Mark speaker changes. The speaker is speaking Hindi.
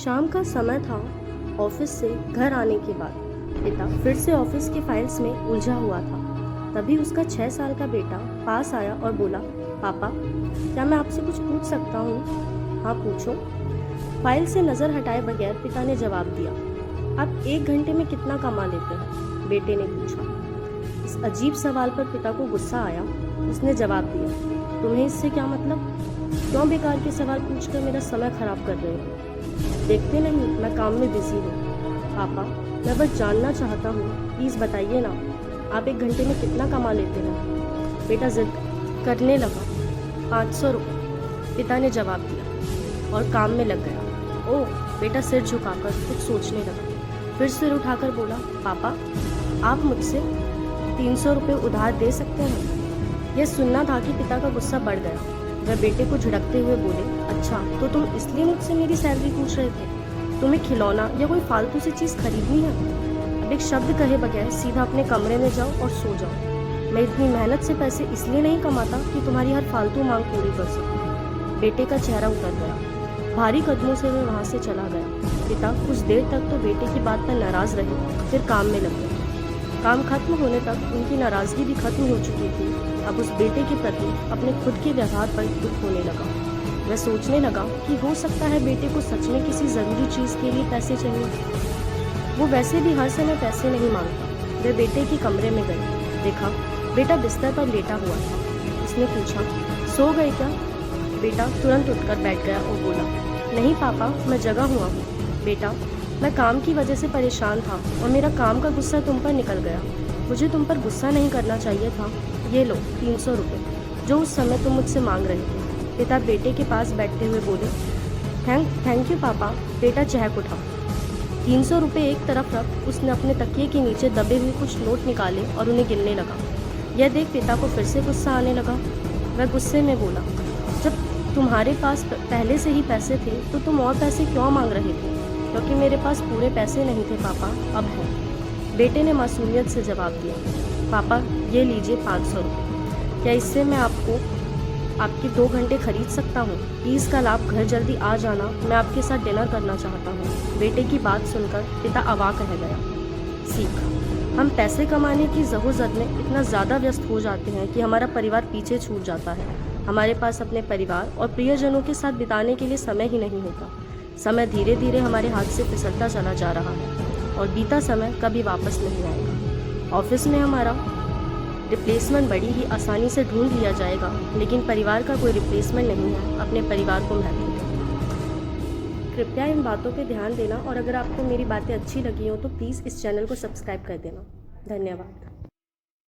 Speaker 1: शाम का समय था। ऑफिस से घर आने के बाद पिता फिर से ऑफिस की फाइल्स में उलझा हुआ था। तभी उसका 6 साल का बेटा पास आया और बोला, पापा क्या मैं आपसे कुछ पूछ सकता हूँ? हाँ पूछो। फाइल से नज़र हटाए बगैर पिता ने जवाब दिया, आप 1 घंटे में कितना कमा लेते हैं? बेटे ने पूछा। इस अजीब सवाल पर पिता को गुस्सा आया। उसने जवाब दिया, तुम्हें इससे क्या मतलब? क्यों बेकार के सवाल पूछकर मेरा समय खराब कर रहे हो? देखते नहीं मैं काम में बिजी हूँ। पापा मैं बस जानना चाहता हूँ, प्लीज़ बताइए ना, आप 1 घंटे में कितना कमा लेते हैं? बेटा जिद करने लगा। 500 रुपये, पिता ने जवाब दिया और काम में लग गया। ओह, बेटा सिर झुकाकर कुछ सोचने लगा। फिर सिर उठाकर बोला, पापा आप मुझसे 300 रुपये उधार दे सकते हैं? यह सुनना था कि पिता का गुस्सा बढ़ गया। वह बेटे को झिड़कते हुए बोले, अच्छा तो तुम इसलिए मुझसे मेरी सैलरी पूछ रहे थे? तुम्हें खिलौना या कोई फालतू सी चीज़ खरीदनी है? अब एक शब्द कहे बगैर सीधा अपने कमरे में जाओ और सो जाओ। मैं इतनी मेहनत से पैसे इसलिए नहीं कमाता कि तुम्हारी हर फालतू मांग पूरी कर सकूं। बेटे का चेहरा उतर गया। भारी कदमों से वह वहाँ से चला गया। पिता कुछ देर तक तो बेटे की बात पर नाराज रहे, फिर काम में लग गए। काम खत्म होने तक उनकी नाराजगी भी खत्म हो चुकी थी। अब उस बेटे के प्रति अपने खुद के व्यवहार पर दुख होने लगा। वह सोचने लगा कि हो सकता है बेटे को सच में किसी ज़रूरी चीज़ के लिए पैसे चाहिए। वो वैसे भी हर समय पैसे नहीं मांगता। वह बेटे के कमरे में गई। देखा बेटा बिस्तर पर लेटा हुआ था। उसने पूछा, सो गए क्या? बेटा तुरंत उठकर बैठ गया और बोला, नहीं पापा मैं जगा हुआ हूँ। बेटा मैं काम की वजह से परेशान था और मेरा काम का गुस्सा तुम पर निकल गया। मुझे तुम पर गुस्सा नहीं करना चाहिए था। ये लो 300 रुपये, जो उस समय तुम मुझसे मांग रहे थे। पिता बेटे के पास बैठते हुए बोले, थैंक यू पापा। बेटा चहक उठा। 300 रुपये एक तरफ रख उसने अपने तकिए के नीचे दबे हुए कुछ नोट निकाले और उन्हें गिनने लगा। यह देख पिता को फिर से गुस्सा आने लगा। वह गुस्से में बोला, जब तुम्हारे पास पहले से ही पैसे थे तो तुम और पैसे क्यों मांग रहे थे? क्योंकि मेरे पास पूरे पैसे नहीं थे पापा, अब है। बेटे ने मासूमियत से जवाब दिया, पापा ये लीजिए 500 रुपये। क्या इससे मैं आपके 2 घंटे खरीद सकता हूँ? प्लीज़ कल आप घर जल्दी आ जाना, मैं आपके साथ डिनर करना चाहता हूँ। बेटे की बात सुनकर पिता अवाक रह गया। सीख, हम पैसे कमाने की जहूजत में इतना ज़्यादा व्यस्त हो जाते हैं कि हमारा परिवार पीछे छूट जाता है। हमारे पास अपने परिवार और प्रियजनों के साथ बिताने के लिए समय ही नहीं होता। समय धीरे धीरे हमारे हाथ से फिसलता चला जा रहा है और बीता समय कभी वापस नहीं आएगा। ऑफिस में हमारा रिप्लेसमेंट बड़ी ही आसानी से ढूंढ लिया जाएगा, लेकिन परिवार का कोई रिप्लेसमेंट नहीं है। अपने परिवार को महत्व दें। कृपया इन बातों पे ध्यान देना और अगर आपको मेरी बातें अच्छी लगी हो तो प्लीज़ इस चैनल को सब्सक्राइब कर देना। धन्यवाद।